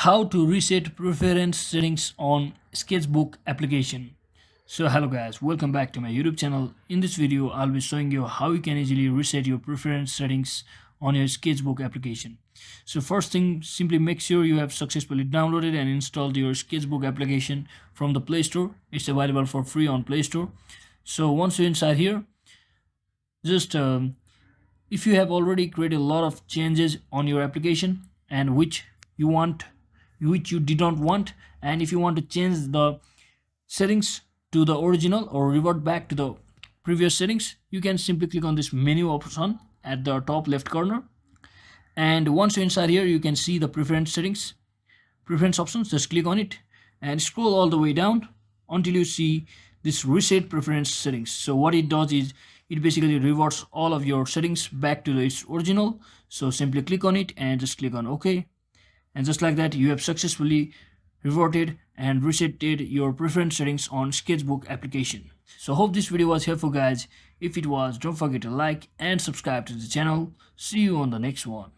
How to reset preference settings on Sketchbook application. So hello guys, welcome back to my YouTube channel. In this video I'll be showing you how you can easily reset your preference settings on your Sketchbook application. So first thing, simply make sure you have successfully downloaded and installed your Sketchbook application from the Play Store. It's available for free on Play Store. So once you're inside here, just if you have already created a lot of changes on your application and which you did not want, and if you want to change the settings to the original or revert back to the previous settings, you can simply click on this menu option at the top left corner, and once you're inside here you can see the preference options. Just click on it and scroll all the way down until you see this reset preference settings. So what it does is it basically reverts all of your settings back to its original. So simply click on it and just click on OK, and just like that you have successfully reverted and resetted your preference settings on Sketchbook application. So hope this video was helpful guys. If it was, don't forget to like and subscribe to the channel. See you on the next one.